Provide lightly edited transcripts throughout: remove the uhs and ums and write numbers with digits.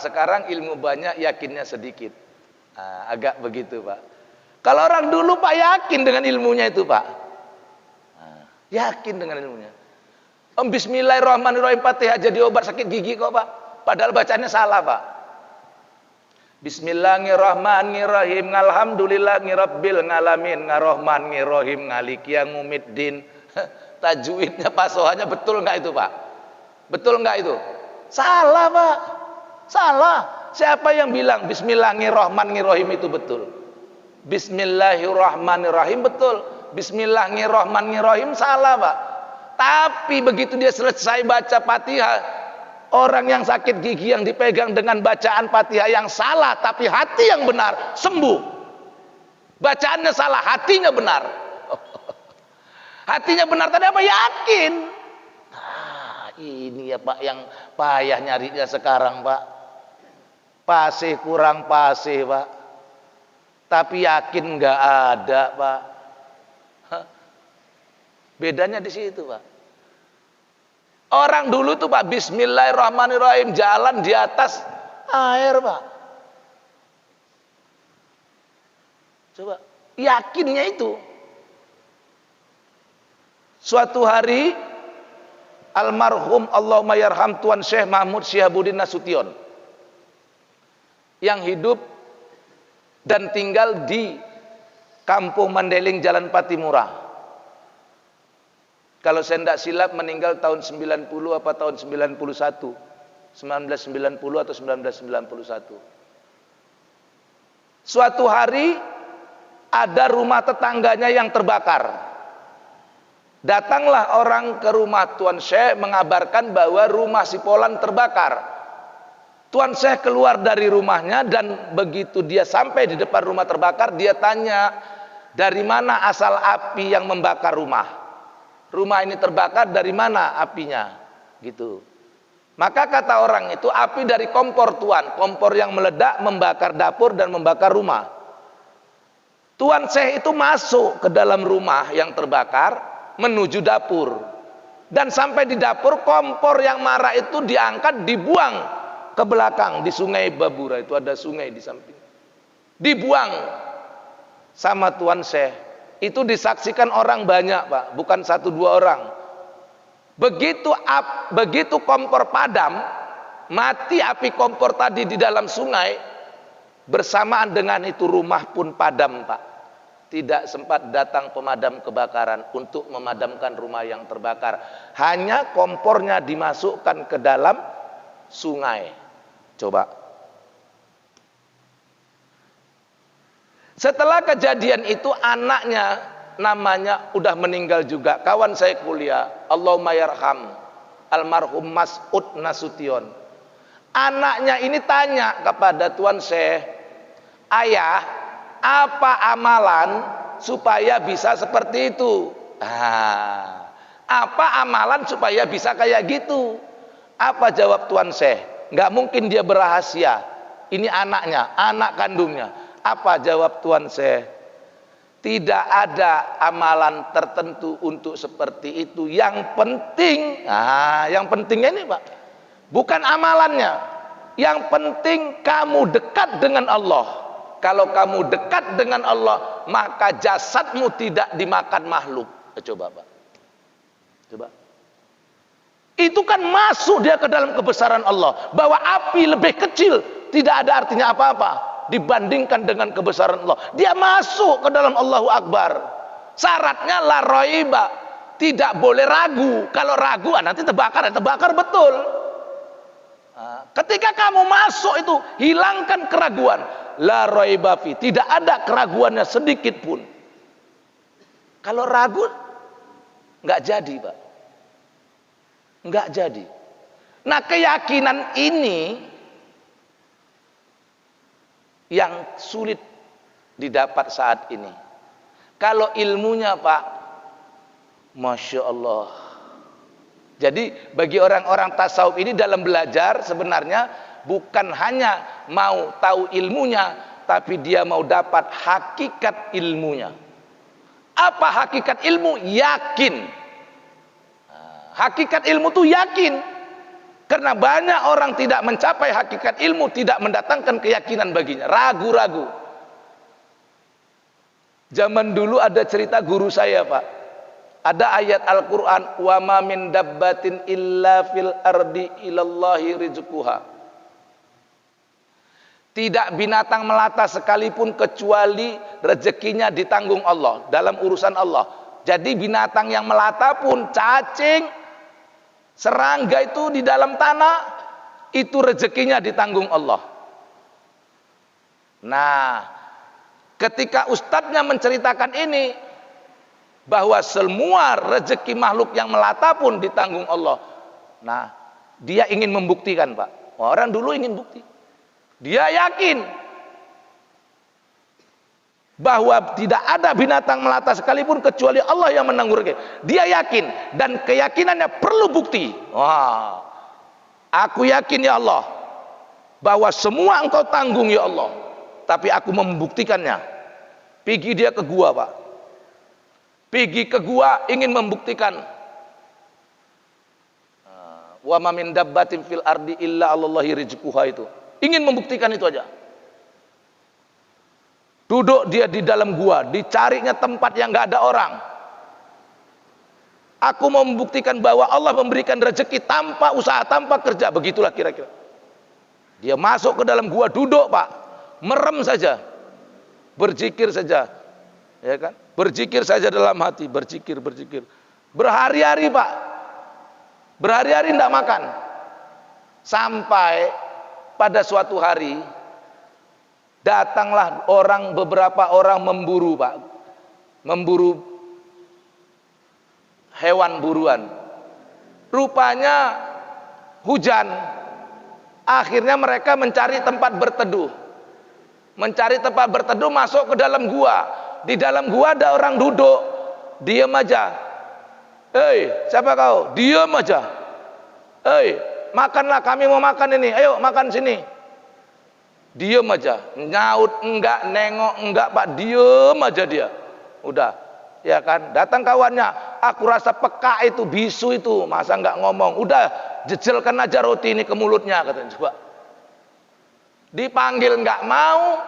sekarang ilmu banyak, yakinnya sedikit. Nah, agak begitu, Pak. Kalau orang dulu, Pak, yakin dengan ilmunya itu, Pak. Nah, yakin dengan ilmunya. Bismillahirrahmanirrahim, Fatihah jadi obat sakit gigi kok, Pak. Padahal bacanya salah, Pak. Bismillahirrahmanirrahim, alhamdulillahirabbil alamin, arrahmanirrahim, maliki yaumiddin. Tajwidnya, pasohannya betul enggak itu, Pak? Betul enggak itu? Salah, Pak. Salah. Siapa yang bilang Bismillahirrahmanirrahim itu betul? Bismillahirrahmanirrahim betul. Bismillahirrahmanirrahim salah, Pak. Tapi begitu dia selesai baca Fatihah, orang yang sakit gigi yang dipegang dengan bacaan Fatihah yang salah, tapi hati yang benar, sembuh. Bacaannya salah, hatinya benar. Hatinya benar tadi apa? Yakin. Nah, ini ya, Pak, yang payah nyarinya sekarang, Pak. Pasih kurang pasih, Pak. Tapi yakin nggak ada, Pak. Bedanya di situ, Pak. Orang dulu tuh, Pak, Bismillahirrahmanirrahim, jalan di atas air, Pak. Coba, yakinnya itu. Suatu hari almarhum Allahumma yarham Tuan Syekh Mahmud Syihabuddin Nasution yang hidup dan tinggal di Kampung Mandeling, Jalan Patimura. Kalau saya tidak silap meninggal tahun 90 apa tahun 91, 1990 atau 1991. Suatu hari ada rumah tetangganya yang terbakar. Datanglah orang ke rumah Tuan Syekh mengabarkan bahwa rumah si Polan terbakar. Tuan Syekh keluar dari rumahnya dan begitu dia sampai di depan rumah terbakar, dia tanya, dari mana asal api yang membakar rumah? Rumah ini terbakar, dari mana apinya? Gitu. Maka kata orang itu, api dari kompor, Tuan. Kompor yang meledak membakar dapur dan membakar rumah. Tuan Syekh itu masuk ke dalam rumah yang terbakar menuju dapur. Dan sampai di dapur, kompor yang marah itu diangkat, dibuang ke belakang di Sungai Babura. Itu ada sungai di samping. Dibuang sama Tuan Syekh. Itu disaksikan orang banyak, Pak, bukan 1-2 orang. Begitu kompor padam, mati api kompor tadi di dalam sungai, bersamaan dengan itu rumah pun padam, Pak. Tidak sempat datang pemadam kebakaran untuk memadamkan rumah yang terbakar. Hanya kompornya dimasukkan ke dalam sungai. Coba. Setelah kejadian itu anaknya namanya udah meninggal juga. Kawan saya kuliah, Allahumma yarham almarhum Mas'ud Nasution. Anaknya ini tanya kepada Tuan Syekh, ayah, apa amalan supaya bisa seperti itu? Apa amalan supaya bisa kayak gitu? Apa jawab Tuan Syekh? Nggak mungkin dia berrahasia. Ini anaknya, anak kandungnya. Apa jawab Tuan Syekh? Tidak ada amalan tertentu untuk seperti itu. Yang penting, yang pentingnya ini, Pak, bukan amalannya. Yang penting kamu dekat dengan Allah. Kalau kamu dekat dengan Allah, maka jasadmu tidak dimakan makhluk. Coba, Pak. Coba. Itu kan masuk dia ke dalam kebesaran Allah. Bahwa api lebih kecil tidak ada artinya apa-apa dibandingkan dengan kebesaran Allah. Dia masuk ke dalam Allahu Akbar. Syaratnya la raiba, tidak boleh ragu. Kalau ragu nanti terbakar, terbakar betul. Ketika kamu masuk itu, hilangkan keraguan. La raiba fi, tidak ada keraguannya sedikit pun. Kalau ragu nggak jadi, Pak. Nggak jadi. Nah, keyakinan ini yang sulit didapat saat ini. Kalau ilmunya, Pak, Masya Allah. Jadi bagi orang-orang tasawuf ini dalam belajar sebenarnya bukan hanya mau tahu ilmunya, tapi dia mau dapat hakikat ilmunya. Apa hakikat ilmu? Yakin. Hakikat ilmu itu yakin. Karena banyak orang tidak mencapai hakikat ilmu, tidak mendatangkan keyakinan baginya, ragu-ragu. Zaman dulu ada cerita guru saya, Pak. Ada ayat Al-Quran, wa ma min dabbatin illa fil ardi ilallahi rizquha. Tidak binatang melata sekalipun kecuali rezekinya ditanggung Allah, dalam urusan Allah. Jadi binatang yang melata pun, cacing, serangga itu di dalam tanah, itu rezekinya ditanggung Allah. Nah, ketika ustadznya menceritakan ini, bahwa semua rezeki makhluk yang melata pun ditanggung Allah. Nah, dia ingin membuktikan, Pak. Orang dulu ingin bukti. Dia yakin bahwa tidak ada binatang melata sekalipun kecuali Allah yang menanggung rezeki. Dia yakin, dan keyakinannya perlu bukti. Wah, aku yakin ya Allah bahwa semua engkau tanggung ya Allah, tapi aku membuktikannya. Pergi dia ke gua, Pak. Pergi ke gua ingin membuktikan. Wa ma min dabbatin fil ardi illa Allahi rizquha itu. Ingin membuktikan itu aja. Duduk dia di dalam gua, dicarinya tempat yang nggak ada orang. Aku mau membuktikan bahwa Allah memberikan rezeki tanpa usaha, tanpa kerja. Begitulah kira-kira. Dia masuk ke dalam gua, duduk, Pak. Merem saja. Berzikir saja. Ya kan? Berzikir saja dalam hati, berzikir. Berhari-hari, Pak. Berhari-hari tidak makan. Sampai pada suatu hari datanglah beberapa orang memburu, Pak. Memburu hewan buruan. Rupanya hujan. Akhirnya mereka mencari tempat berteduh. Mencari tempat berteduh, masuk ke dalam gua. Di dalam gua ada orang duduk. Diam aja. Hei, siapa kau? Diam aja. Hei, makanlah, kami mau makan ini. Ayo makan sini. Diam aja. Nyaut enggak, nengok enggak, Pak. Diam aja dia. Udah. Ya kan? Datang kawannya. Aku rasa peka itu, bisu itu. Masa enggak ngomong? Udah, jejelkan aja roti ini ke mulutnya, katanya. Coba. Dipanggil enggak mau.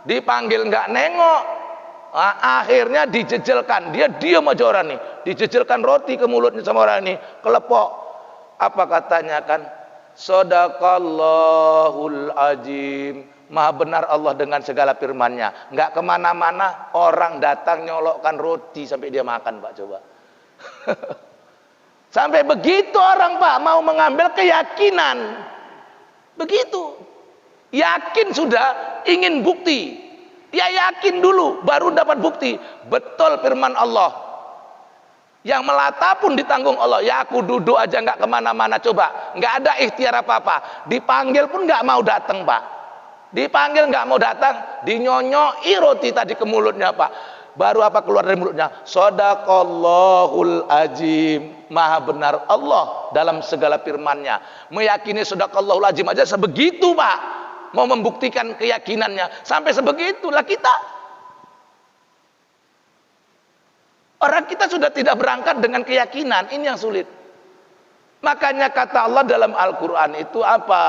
Dipanggil enggak nengok. Nah, akhirnya dijejelkan. Dia diam aja orang ini. Dijejelkan roti ke mulutnya sama orang ini. Kelepok. Apa katanya kan? Shadaqallahul azim. Maha benar Allah dengan segala firman-Nya. Enggak kemana-mana, orang datang nyolokkan roti sampai dia makan, Pak. Coba. Sampai begitu orang, Pak, mau mengambil keyakinan. Begitu. Yakin sudah, ingin bukti. Ya yakin dulu, baru dapat bukti. Betul firman Allah. Yang melata pun ditanggung Allah. Ya aku duduk aja nggak kemana-mana, coba. Nggak ada ikhtiar apa-apa. Dipanggil pun nggak mau datang, Pak. Dipanggil nggak mau datang. Dinyonyoi roti tadi ke mulutnya, Pak. Baru apa keluar dari mulutnya? Shadaqallahul azim. Maha benar Allah dalam segala firman-Nya. Meyakini shadaqallahul azim aja sebegitu, Pak. Mau membuktikan keyakinannya. Sampai sebegitulah kita. Orang kita sudah tidak berangkat dengan keyakinan. Ini yang sulit. Makanya kata Allah dalam Al-Quran itu apa?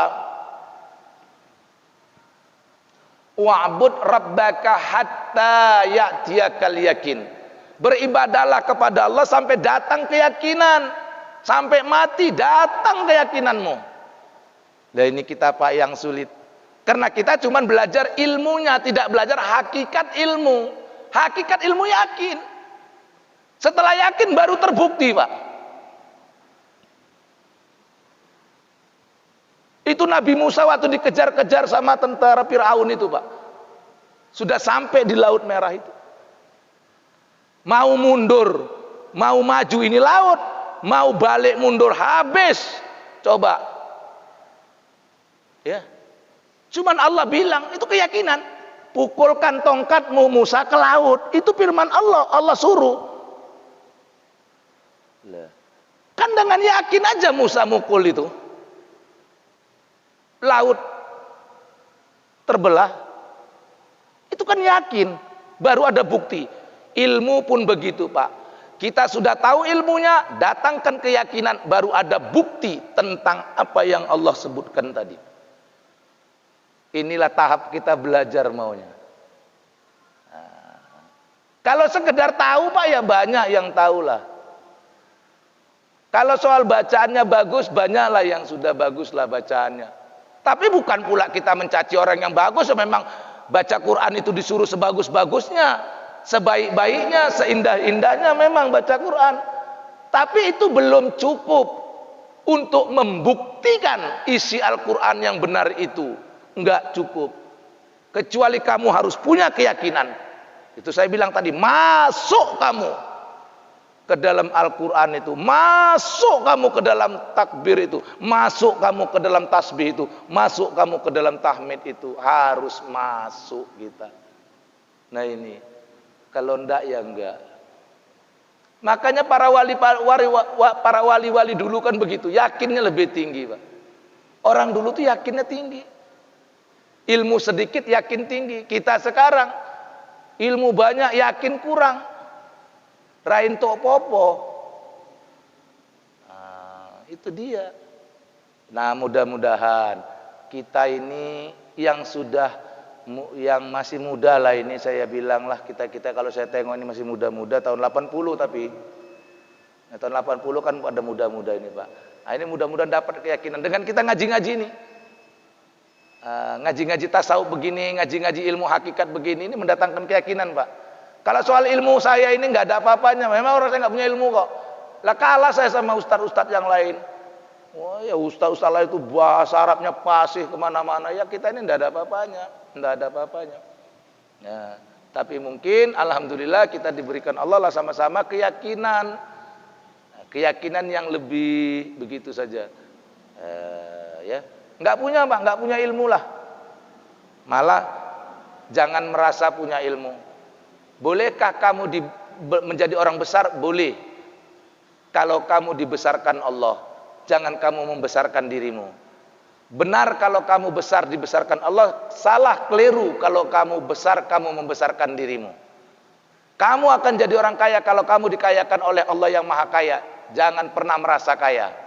Wa'bud rabbaka hatta ya'tiyakal yakin. Beribadahlah kepada Allah sampai datang keyakinan. Sampai mati datang keyakinanmu. Nah ini kita, Pak, yang sulit. Karena kita cuma belajar ilmunya, tidak belajar hakikat ilmu. Hakikat ilmu yakin. Setelah yakin baru terbukti, Pak. Itu Nabi Musa waktu dikejar-kejar sama tentara Fir'aun itu, Pak. Sudah sampai di Laut Merah itu. Mau mundur, mau maju ini laut, mau balik mundur habis. Coba. Ya. Cuman Allah bilang, itu keyakinan. Pukulkan tongkatmu Musa ke laut. Itu firman Allah, Allah suruh. Kan dengan yakin aja Musa mukul itu. Laut terbelah. Itu kan yakin. Baru ada bukti. Ilmu pun begitu, Pak. Kita sudah tahu ilmunya, datangkan keyakinan, baru ada bukti tentang apa yang Allah sebutkan tadi. Inilah tahap kita belajar maunya. Kalau sekedar tahu Pak, ya banyak yang tahulah. Kalau soal bacaannya bagus, banyaklah yang sudah baguslah bacaannya. Tapi bukan pula kita mencaci orang yang bagus. Memang baca Quran itu disuruh sebagus-bagusnya, sebaik-baiknya, seindah-indahnya memang baca Quran. Tapi itu belum cukup untuk membuktikan isi Al-Quran yang benar itu. Enggak cukup. Kecuali kamu harus punya keyakinan. Itu saya bilang tadi, masuk kamu ke dalam Al-Quran itu, masuk kamu ke dalam takbir itu, masuk kamu ke dalam tasbih itu, masuk kamu ke dalam tahmid itu, harus masuk kita. Nah ini, kalau enggak ya enggak. Makanya para wali-wali dulu kan begitu, yakinnya lebih tinggi Pak. Orang dulu tuh yakinnya tinggi, ilmu sedikit yakin tinggi. Kita sekarang ilmu banyak yakin kurang, rain tok popo. Nah, itu dia. Nah, mudah-mudahan kita ini yang masih muda lah, ini saya bilang lah, kita kalau saya tengok ini masih muda-muda, tahun 80 tapi nah, tahun 80 kan ada muda-muda ini Pak. Nah, ini mudah-mudahan dapat keyakinan dengan kita ngaji-ngaji ini. Ngaji-ngaji tasawuf begini, ngaji-ngaji ilmu hakikat begini, ini mendatangkan keyakinan Pak. Kalau soal ilmu saya ini nggak ada apa-apanya, memang orang saya nggak punya ilmu kok. Lah kalah saya sama ustadz-ustadz yang lain. Wah ya ustadz-ustadz lain itu bahasa Arabnya fasih kemana-mana, ya kita ini nggak ada apa-apanya, nggak ada apa-apanya. Ya, tapi mungkin alhamdulillah kita diberikan Allah lah sama-sama keyakinan, keyakinan yang lebih, begitu saja. Ya. Nggak punya Pak, nggak punya ilmu lah. Malah jangan merasa punya ilmu. Bolehkah kamu menjadi orang besar? Boleh. Kalau kamu dibesarkan Allah, jangan kamu membesarkan dirimu. Benar kalau kamu besar dibesarkan Allah, salah keliru kalau kamu besar kamu membesarkan dirimu. Kamu akan jadi orang kaya kalau kamu dikayakan oleh Allah yang Maha Kaya. Jangan pernah merasa kaya.